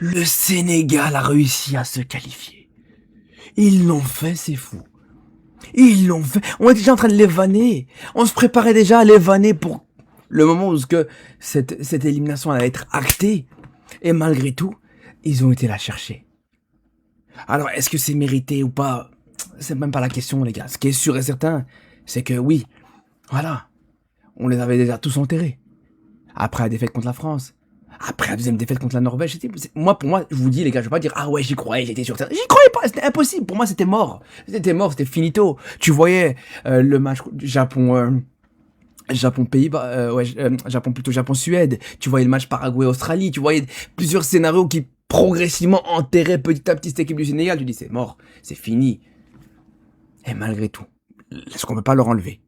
Le Sénégal a réussi à se qualifier. Ils l'ont fait, c'est fou. Ils l'ont fait. On était déjà en train de les vanner. On se préparait déjà à les vanner pour le moment où cette élimination allait être actée. Et malgré tout, ils ont été la chercher. Alors, est-ce que c'est mérité ou pas? C'est même pas la question, les gars. Ce qui est sûr et certain, c'est que oui, voilà, on les avait déjà tous enterrés. Après la défaite contre la France, après la deuxième défaite contre la Norvège, pour moi, je vous dis, les gars, je vais pas dire, ah ouais, j'y croyais, j'étais sûr. J'y croyais pas, c'était impossible. Pour moi, c'était mort. C'était mort, c'était finito. Tu voyais le match Japon-Pays-Bas, Japon-Suède. Tu voyais le match Paraguay-Australie. Tu voyais plusieurs scénarios qui progressivement enterraient petit à petit cette équipe du Sénégal. Tu dis, c'est mort, c'est fini. Et malgré tout, ce qu'on peut pas leur enlever,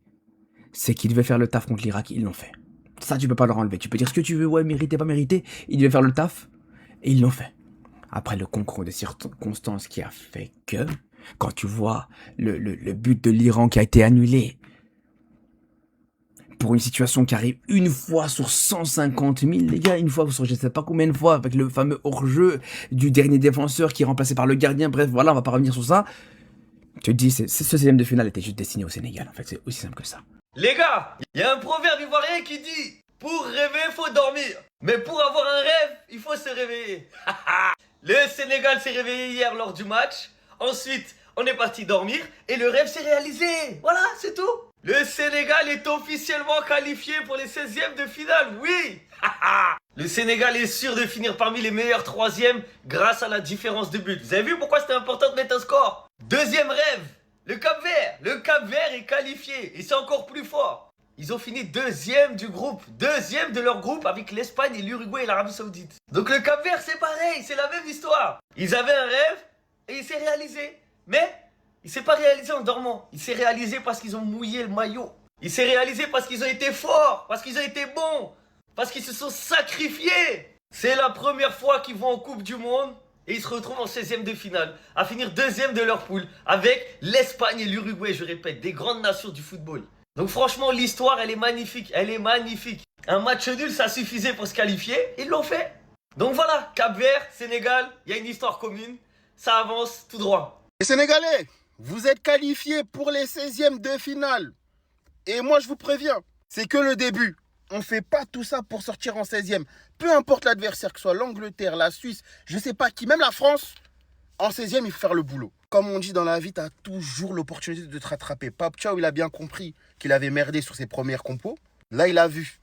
c'est qu'ils devaient faire le taf contre l'Irak, ils l'ont fait. Ça, tu peux pas leur enlever. Tu peux dire ce que tu veux, ouais, mérité, pas mérité. Ils devaient faire le taf, et ils l'ont fait. Après le concours de circonstances qui a fait que, quand tu vois le but de l'Iran qui a été annulé, pour une situation qui arrive une fois sur 150 000, les gars, une fois sur je sais pas combien de fois, avec le fameux hors-jeu du dernier défenseur qui est remplacé par le gardien, bref, voilà, on va pas revenir sur ça. Tu te dis, ce 16e de finale était juste destiné au Sénégal, en fait, c'est aussi simple que ça. Les gars, il y a un proverbe ivoirien qui dit « Pour rêver, faut dormir. Mais pour avoir un rêve, il faut se réveiller. » Le Sénégal s'est réveillé hier lors du match. Ensuite, on est parti dormir et le rêve s'est réalisé. Voilà, c'est tout. Le Sénégal est officiellement qualifié pour les 16e de finale, oui. Le Sénégal est sûr de finir parmi les meilleurs 3e grâce à la différence de but. Vous avez vu pourquoi c'était important de mettre un score? Deuxième rêve, le Cap-Vert. Le Cap-Vert est qualifié et c'est encore plus fort. Ils ont fini deuxième du groupe, deuxième de leur groupe avec l'Espagne et l'Uruguay et l'Arabie Saoudite. Donc le Cap-Vert c'est pareil, c'est la même histoire. Ils avaient un rêve et il s'est réalisé. Mais il s'est pas réalisé en dormant. Il s'est réalisé parce qu'ils ont mouillé le maillot. Il s'est réalisé parce qu'ils ont été forts, parce qu'ils ont été bons, parce qu'ils se sont sacrifiés. C'est la première fois qu'ils vont en Coupe du Monde. Et ils se retrouvent en 16e de finale, à finir deuxième de leur poule, avec l'Espagne et l'Uruguay, je répète, des grandes nations du football. Donc franchement, l'histoire, elle est magnifique, elle est magnifique. Un match nul, ça suffisait pour se qualifier, ils l'ont fait. Donc voilà, Cap-Vert, Sénégal, il y a une histoire commune, ça avance tout droit. Les Sénégalais, vous êtes qualifiés pour les 16e de finale. Et moi, je vous préviens, c'est que le début. On ne fait pas tout ça pour sortir en 16e. Peu importe l'adversaire, que ce soit l'Angleterre, la Suisse, je ne sais pas qui, même la France, en 16e, il faut faire le boulot. Comme on dit dans la vie, tu as toujours l'opportunité de te rattraper. Pape Thiaw, il a bien compris qu'il avait merdé sur ses premières compos. Là, il a vu.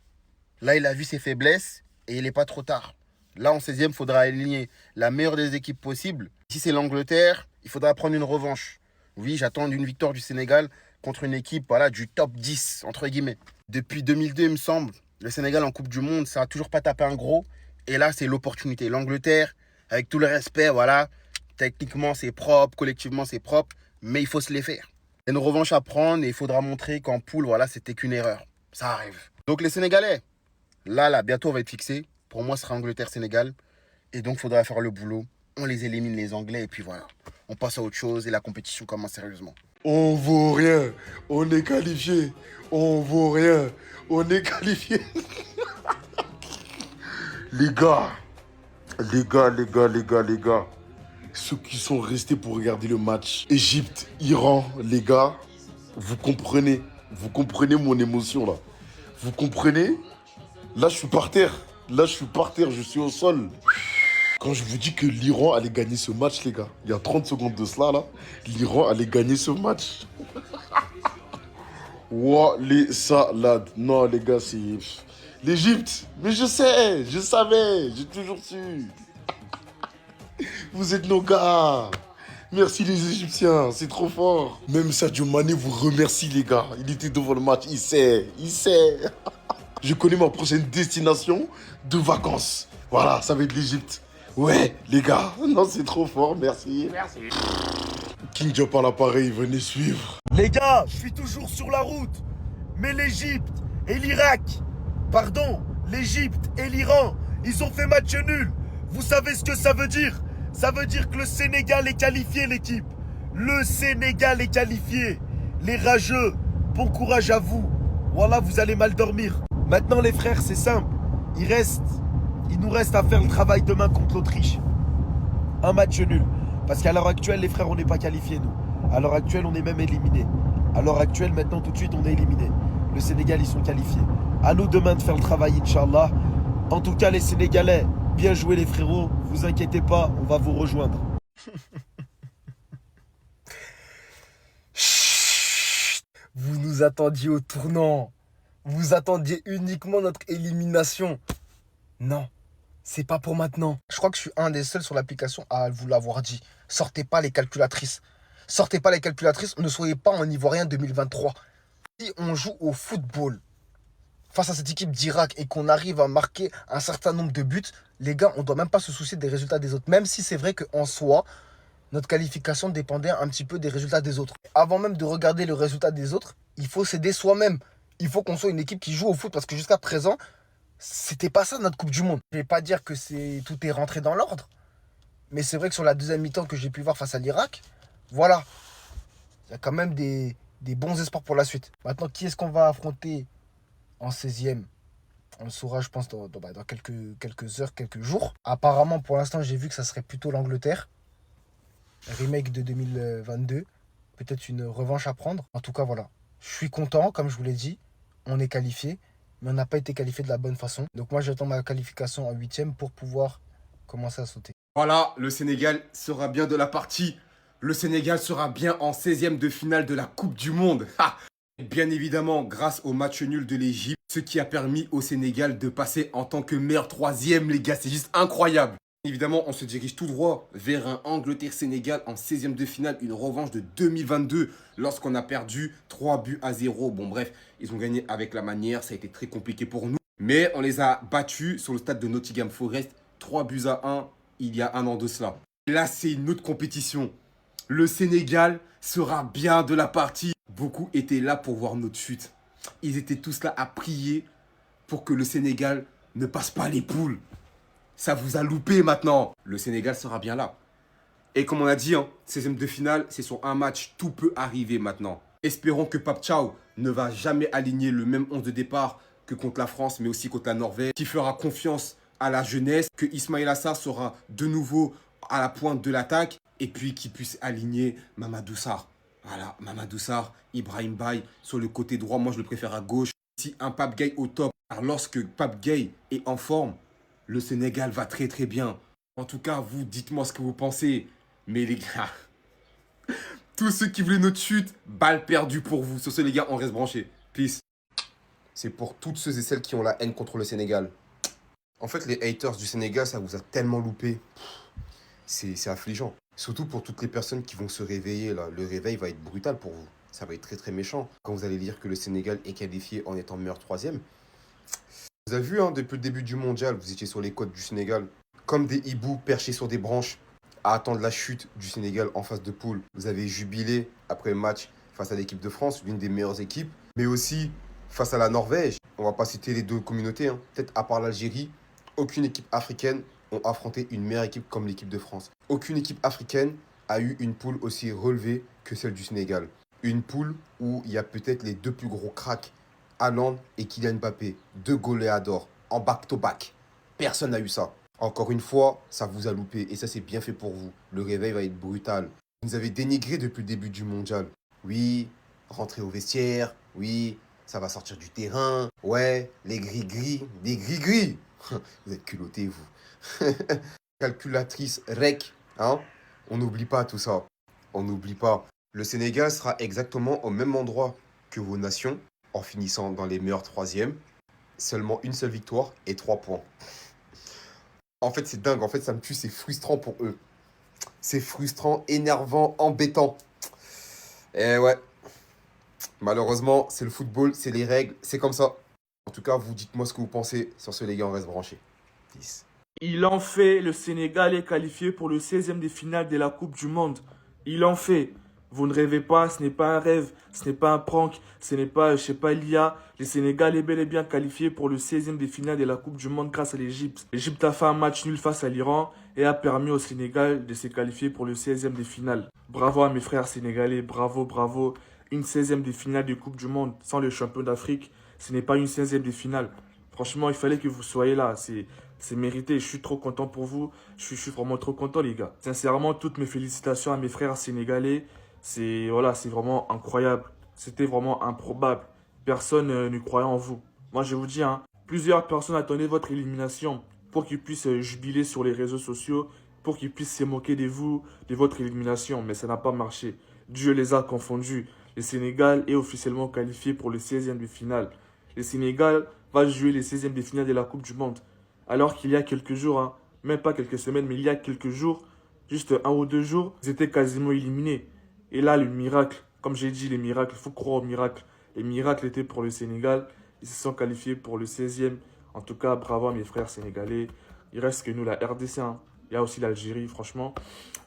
Là, il a vu ses faiblesses et il n'est pas trop tard. Là, en 16e, il faudra aligner la meilleure des équipes possibles. Si c'est l'Angleterre, il faudra prendre une revanche. Oui, j'attends une victoire du Sénégal contre une équipe voilà, du top 10, entre guillemets. Depuis 2002, il me semble, le Sénégal en Coupe du Monde, ça n'a toujours pas tapé un gros. Et là, c'est l'opportunité. L'Angleterre, avec tout le respect, voilà, techniquement, c'est propre, collectivement, c'est propre, mais il faut se les faire. Il y a une revanche à prendre et il faudra montrer qu'en poule, voilà, c'était qu'une erreur. Ça arrive. Donc, les Sénégalais, là, bientôt, on va être fixé. Pour moi, ce sera Angleterre-Sénégal. Et donc, il faudra faire le boulot. On les élimine, les Anglais, et puis voilà. On passe à autre chose et la compétition commence sérieusement. On vaut rien, on est qualifié. On vaut rien, on est qualifié. les gars, ceux qui sont restés pour regarder le match Égypte, Iran, les gars, vous comprenez mon émotion là. Vous comprenez? Là, je suis par terre, je suis au sol. Quand je vous dis que l'Iran allait gagner ce match, les gars, il y a 30 secondes de cela, là, l'Iran allait gagner ce match. Ouah, les salades. Non, les gars, c'est... L'Égypte. Mais je savais, j'ai toujours su. Vous êtes nos gars. Merci les Égyptiens, c'est trop fort. Même Sadio Mané vous remercie, les gars. Il était devant le match, il sait. Je connais ma prochaine destination de vacances. Voilà, ça va être l'Égypte. Ouais, les gars, non, c'est trop fort, merci. King Job à l'appareil, venez suivre. Les gars, je suis toujours sur la route. Mais l'Égypte et l'Irak, l'Égypte et l'Iran, ils ont fait match nul. Vous savez ce que ça veut dire? Ça veut dire que le Sénégal est qualifié, l'équipe. Le Sénégal est qualifié. Les rageux, bon courage à vous. Voilà, vous allez mal dormir. Maintenant, les frères, c'est simple. Il nous reste à faire le travail demain contre l'Autriche. un match nul. Parce qu'à l'heure actuelle, les frères, on n'est pas qualifiés, nous. À l'heure actuelle, on est même éliminés. À l'heure actuelle, maintenant, tout de suite, on est éliminés. Le Sénégal, ils sont qualifiés. À nous demain de faire le travail, Inch'Allah. En tout cas, les Sénégalais, bien joué les frérots. Vous inquiétez pas, on va vous rejoindre. Vous nous attendiez au tournant. Vous attendiez uniquement notre élimination. Non, c'est pas pour maintenant. Je crois que je suis un des seuls sur l'application à vous l'avoir dit. Sortez pas les calculatrices. Sortez pas les calculatrices, ne soyez pas en Ivoirien 2023. Si on joue au football face à cette équipe d'Irak et qu'on arrive à marquer un certain nombre de buts, les gars, on doit même pas se soucier des résultats des autres. Même si c'est vrai qu'en soi, notre qualification dépendait un petit peu des résultats des autres. Avant même de regarder le résultat des autres, il faut s'aider soi-même. Il faut qu'on soit une équipe qui joue au foot parce que jusqu'à présent, c'était pas ça notre Coupe du Monde. Je vais pas dire que tout est rentré dans l'ordre, mais c'est vrai que sur la deuxième mi-temps que j'ai pu voir face à l'Irak, voilà, il y a quand même des bons espoirs pour la suite. Maintenant, qui est-ce qu'on va affronter en 16e? On le saura, je pense, dans quelques heures, quelques jours. Apparemment, pour l'instant, j'ai vu que ça serait plutôt l'Angleterre. Remake de 2022. Peut-être une revanche à prendre. En tout cas, voilà. Je suis content, comme je vous l'ai dit. On est qualifié, mais on n'a pas été qualifié de la bonne façon. Donc moi, j'attends ma qualification en 8e pour pouvoir commencer à sauter. Voilà, le Sénégal sera bien de la partie. Le Sénégal sera bien en 16e de finale de la Coupe du Monde. Ha! Bien évidemment, grâce au match nul de l'Égypte, ce qui a permis au Sénégal de passer en tant que meilleur troisième, les gars. C'est juste incroyable. Évidemment, on se dirige tout droit vers un Angleterre-Sénégal en 16e de finale, une revanche de 2022 lorsqu'on a perdu 3-0. Bon bref, ils ont gagné avec la manière, ça a été très compliqué pour nous. Mais on les a battus sur le stade de Nottingham Forest, 3-1 il y a un an de cela. Là, c'est une autre compétition. Le Sénégal sera bien de la partie. Beaucoup étaient là pour voir notre chute. Ils étaient tous là à prier pour que le Sénégal ne passe pas les poules. Ça vous a loupé maintenant. Le Sénégal sera bien là. Et comme on a dit, 16e de finale, c'est sur un match. Tout peut arriver maintenant. Espérons que Pape Thiaw ne va jamais aligner le même 11 de départ que contre la France, mais aussi contre la Norvège. Qui fera confiance à la jeunesse. Que Ismaïla Sarr sera de nouveau à la pointe de l'attaque. Et puis qu'il puisse aligner Mamadou Sarr. Voilà, Mamadou Sarr, Ibrahim Baye sur le côté droit. Moi, je le préfère à gauche. Si un Pape Gueye au top. Alors, lorsque Pape Gueye est en forme, le Sénégal va très très bien. En tout cas, vous, dites-moi ce que vous pensez. Mais les gars, tous ceux qui voulaient notre chute, balle perdue pour vous. Sur ce, les gars, on reste branchés. Peace. C'est pour toutes ceux et celles qui ont la haine contre le Sénégal. En fait, les haters du Sénégal, ça vous a tellement loupé. C'est affligeant. Surtout pour toutes les personnes qui vont se réveiller là. Le réveil va être brutal pour vous. Ça va être très très méchant. Quand vous allez lire que le Sénégal est qualifié en étant meilleur troisième. Vous avez vu, depuis le début du mondial, vous étiez sur les côtes du Sénégal, comme des hiboux perchés sur des branches, à attendre la chute du Sénégal en phase de poule. Vous avez jubilé après le match face à l'équipe de France, l'une des meilleures équipes, mais aussi face à la Norvège. On va pas citer les deux communautés, peut-être à part l'Algérie, aucune équipe africaine n'a affronté une meilleure équipe comme l'équipe de France. Aucune équipe africaine a eu une poule aussi relevée que celle du Sénégal. Une poule où il y a peut-être les deux plus gros cracks, Haaland et Kylian Mbappé, deux goléadors en back-to-back. Personne n'a eu ça. Encore une fois, ça vous a loupé et ça c'est bien fait pour vous. Le réveil va être brutal. Vous nous avez dénigré depuis le début du mondial. Oui, rentrez au vestiaire. Oui, ça va sortir du terrain. Ouais, les gris-gris, des gris-gris. Vous êtes culottés, vous. Calculatrice REC, on n'oublie pas tout ça. On n'oublie pas. Le Sénégal sera exactement au même endroit que vos nations, en finissant dans les meilleurs troisièmes. Seulement une seule victoire et 3 points. En fait, c'est dingue. En fait, ça me tue. C'est frustrant pour eux. C'est frustrant, énervant, embêtant. Et ouais. Malheureusement, c'est le football, c'est les règles, c'est comme ça. En tout cas, vous dites-moi ce que vous pensez. Sur ce, les gars, on reste branchés. Peace. Il en fait. Le Sénégal est qualifié pour le 16e de finale de la Coupe du Monde. Il en fait. Vous ne rêvez pas, ce n'est pas un rêve, ce n'est pas un prank, ce n'est pas, l'IA. Le Sénégal est bel et bien qualifié pour le 16e de finale de la Coupe du Monde grâce à l'Égypte. L'Égypte a fait un match nul face à l'Iran et a permis au Sénégal de se qualifier pour le 16e de finale. Bravo à mes frères sénégalais, bravo, bravo. Une 16e de finale de Coupe du Monde sans le champion d'Afrique, ce n'est pas une 16e de finale. Franchement, il fallait que vous soyez là. C'est mérité. Je suis trop content pour vous. Je suis vraiment trop content, les gars. Sincèrement, toutes mes félicitations à mes frères sénégalais. C'est vraiment incroyable. C'était vraiment improbable. Personne ne croyait en vous. Moi, je vous dis, hein, plusieurs personnes attendaient votre élimination pour qu'ils puissent jubiler sur les réseaux sociaux, pour qu'ils puissent se moquer de vous, de votre élimination. Mais ça n'a pas marché. Dieu les a confondus. Le Sénégal est officiellement qualifié pour le 16e de finale. Le Sénégal va jouer les 16e de finale de la Coupe du Monde. Alors qu'il y a quelques jours, hein, même pas quelques semaines, mais il y a quelques jours, juste 1 ou 2 jours, ils étaient quasiment éliminés. Et là, le miracle, comme j'ai dit, les miracles, il faut croire aux miracles. Les miracles étaient pour le Sénégal. Ils se sont qualifiés pour le 16e. En tout cas, bravo à mes frères sénégalais. Il reste que nous, la RDC. Hein. Il y a aussi l'Algérie, franchement.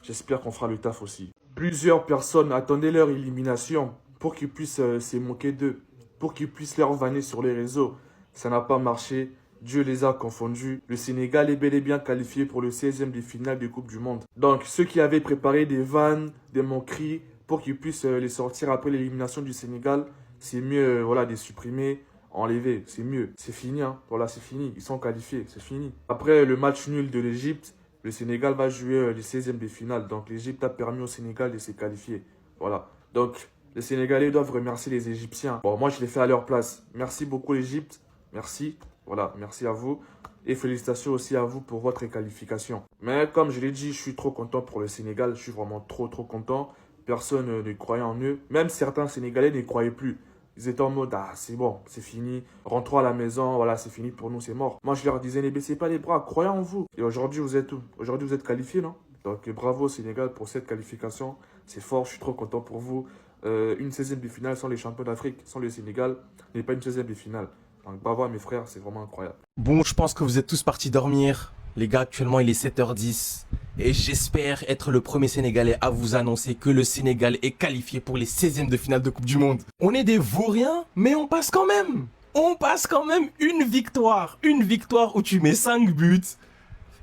J'espère qu'on fera le taf aussi. Plusieurs personnes attendaient leur élimination pour qu'ils puissent se moquer d'eux, pour qu'ils puissent leur vanner sur les réseaux. Ça n'a pas marché. Dieu les a confondus. Le Sénégal est bel et bien qualifié pour le 16e de finale de Coupe du Monde. Donc, ceux qui avaient préparé des vannes, des moqueries, pour qu'ils puissent les sortir après l'élimination du Sénégal, c'est mieux de les supprimer, enlever. C'est mieux. C'est fini. Hein. Voilà, c'est fini. Ils sont qualifiés. C'est fini. Après le match nul de l'Égypte, le Sénégal va jouer les 16e de finale. Donc, l'Égypte a permis au Sénégal de se qualifier. Voilà. Donc, les Sénégalais doivent remercier les Égyptiens. Bon, moi, je l'ai fait à leur place. Merci beaucoup, l'Égypte. Merci. Voilà, merci à vous. Et félicitations aussi à vous pour votre qualification. Mais comme je l'ai dit, je suis trop content pour le Sénégal. Je suis vraiment trop content. Personne ne croyait en eux. Même certains Sénégalais ne croyaient plus. Ils étaient en mode, ah, c'est bon, c'est fini. Rentrons à la maison, voilà, c'est fini pour nous, c'est mort. Moi, je leur disais, ne baissez pas les bras, croyez en vous. Et aujourd'hui, vous êtes où? Aujourd'hui, vous êtes qualifiés, non? Donc, bravo au Sénégal pour cette qualification. C'est fort, je suis trop content pour vous. Une 16e de finale sans les champions d'Afrique, sans le Sénégal, n'est pas une 16e de finale. Donc, bravo à mes frères, c'est vraiment incroyable. Bon, je pense que vous êtes tous partis dormir. Les gars, actuellement, il est 7h10. Et j'espère être le premier Sénégalais à vous annoncer que le Sénégal est qualifié pour les 16e de finale de Coupe du Monde. On est des vauriens, mais on passe quand même. On passe quand même une victoire. Une victoire où tu mets 5 buts.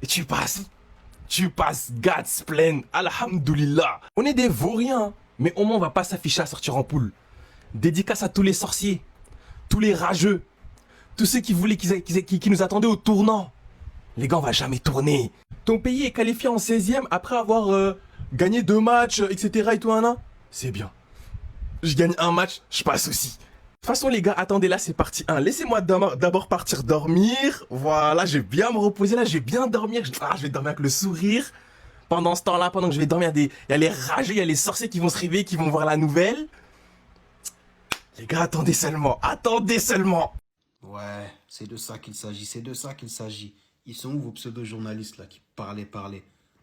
Et tu passes. Tu passes Gats pleine. Alhamdoulilah. On est des vauriens, mais au moins on va pas s'afficher à sortir en poule. Dédicace à tous les sorciers. Tous les rageux. Tous ceux qui voulaient, qui nous attendaient au tournant. Les gars, on va jamais tourner. Ton pays est qualifié en 16e après avoir gagné 2 matchs, etc. et tout, hein. C'est bien. Je gagne un match, je passe aussi. De toute façon, les gars, attendez, là, c'est partie 1. Laissez-moi d'abord partir dormir. Voilà, je vais bien me reposer, là, je vais bien dormir. Je vais dormir avec le sourire. Pendant ce temps-là, pendant que je vais dormir, il y a les rageux, il y a les sorciers qui vont se réveiller, qui vont voir la nouvelle. Les gars, attendez seulement. Attendez seulement. Ouais, c'est de ça qu'il s'agit, c'est de ça qu'il s'agit. Ils sont où vos pseudo-journalistes là qui parlaient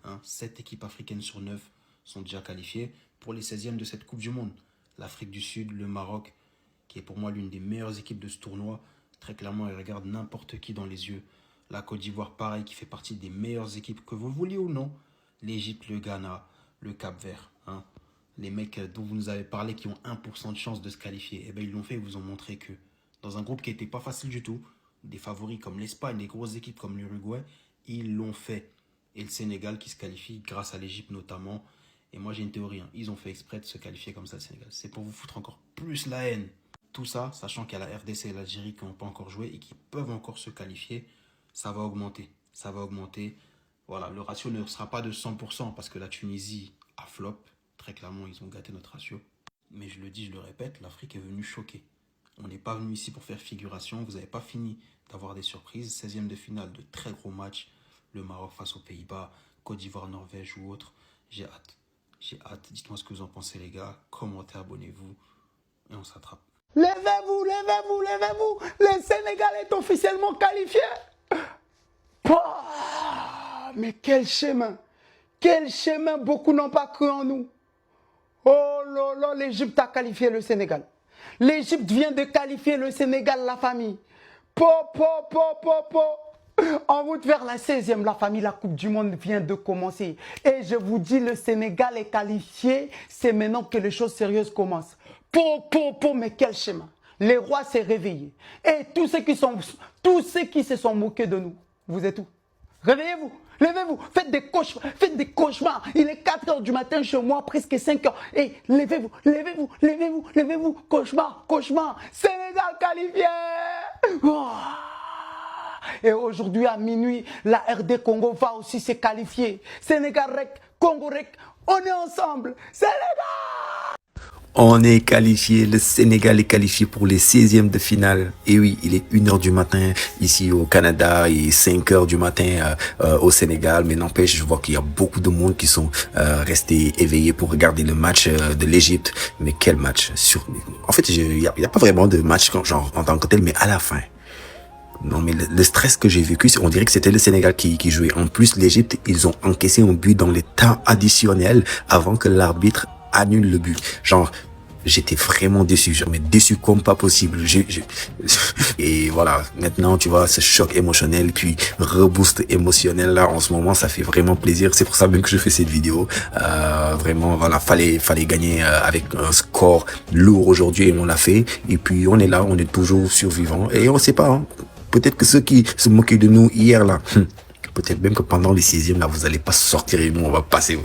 hein? 7 équipes africaines sur 9 sont déjà qualifiées pour les 16e de cette Coupe du Monde. L'Afrique du Sud, le Maroc, qui est pour moi l'une des meilleures équipes de ce tournoi. Très clairement, ils regardent n'importe qui dans les yeux. La Côte d'Ivoire, pareil, qui fait partie des meilleures équipes, que vous le vouliez ou non. L'Égypte, le Ghana, le Cap-Vert. Hein? Les mecs dont vous nous avez parlé qui ont 1% de chance de se qualifier. Eh bien, ils l'ont fait, ils vous ont montré que dans un groupe qui n'était pas facile du tout, des favoris comme l'Espagne, des grosses équipes comme l'Uruguay, ils l'ont fait. Et le Sénégal qui se qualifie grâce à l'Égypte notamment. Et moi j'ai une théorie, hein. Ils ont fait exprès de se qualifier comme ça le Sénégal. C'est pour vous foutre encore plus la haine. Tout ça, sachant qu'il y a la RDC et l'Algérie qui n'ont pas encore joué et qui peuvent encore se qualifier, ça va augmenter. Ça va augmenter. Voilà, le ratio ne sera pas de 100% parce que la Tunisie a flop. Très clairement, ils ont gâté notre ratio. Mais je le dis, je le répète, l'Afrique est venue choquer. On n'est pas venu ici pour faire figuration. Vous n'avez pas fini d'avoir des surprises. 16e de finale, de très gros matchs. Le Maroc face aux Pays-Bas, Côte d'Ivoire, Norvège ou autre. J'ai hâte. J'ai hâte. Dites-moi ce que vous en pensez, les gars. Commentez, abonnez-vous. Et on s'attrape. Levez-vous, levez-vous, levez-vous. Le Sénégal est officiellement qualifié. Pouah, mais quel chemin. Quel chemin. Beaucoup n'ont pas cru en nous. Oh là là, l'Égypte a qualifié le Sénégal. L'Égypte vient de qualifier le Sénégal, la famille. En route vers la 16e, la famille, la Coupe du Monde vient de commencer. Et je vous dis, le Sénégal est qualifié. C'est maintenant que les choses sérieuses commencent. Mais quel chemin. Les rois s'est réveillé. Et tous ceux qui se sont moqués de nous, vous êtes où? Réveillez-vous, levez-vous, faites des cauchemars. Il est 4h du matin chez moi, presque 5h. Et levez-vous, levez-vous, levez-vous, levez-vous. Cauchemar, cauchemar. Sénégal qualifié. Oh. Et aujourd'hui à minuit, la RD Congo va aussi se qualifier. Sénégal Rec, Congo Rec, on est ensemble. Sénégal! On est qualifié, le Sénégal est qualifié pour les 16e de finale. Et oui, il est 1h du matin ici au Canada et 5h du matin au Sénégal. Mais n'empêche, je vois qu'il y a beaucoup de monde qui sont restés éveillés pour regarder le match de l'Égypte. Mais quel match! En fait, il y a pas vraiment de match genre en tant que tel, mais à la fin. Non, mais le stress que j'ai vécu, on dirait que c'était le Sénégal qui jouait. En plus, l'Égypte, ils ont encaissé un but dans les temps additionnels avant que l'arbitre annule le but. Genre, j'étais vraiment déçu, mais déçu comme pas possible. Et voilà, maintenant, tu vois, ce choc émotionnel, puis reboost émotionnel, là, en ce moment, ça fait vraiment plaisir. C'est pour ça même que je fais cette vidéo. Vraiment, voilà, fallait gagner avec un score lourd aujourd'hui, et on l'a fait. Et puis, on est là, on est toujours survivants. Et on sait pas, hein. Peut-être que ceux qui se moquaient de nous hier, là, peut-être même que pendant les 6e, là, vous allez pas sortir et nous, on va passer.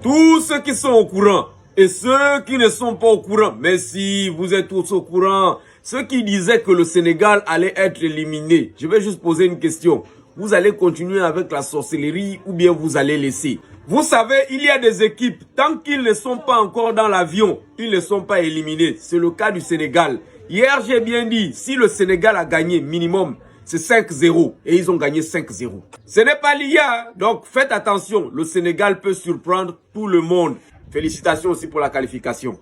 Tous ceux qui sont au courant et ceux qui ne sont pas au courant, mais si vous êtes tous au courant, ceux qui disaient que le Sénégal allait être éliminé, je vais juste poser une question. Vous allez continuer avec la sorcellerie ou bien vous allez laisser? Vous savez, il y a des équipes, tant qu'ils ne sont pas encore dans l'avion, ils ne sont pas éliminés. C'est le cas du Sénégal. Hier, j'ai bien dit, si le Sénégal a gagné minimum, c'est 5-0 et ils ont gagné 5-0. Ce n'est pas l'IA, donc faites attention. Le Sénégal peut surprendre tout le monde. Félicitations aussi pour la qualification.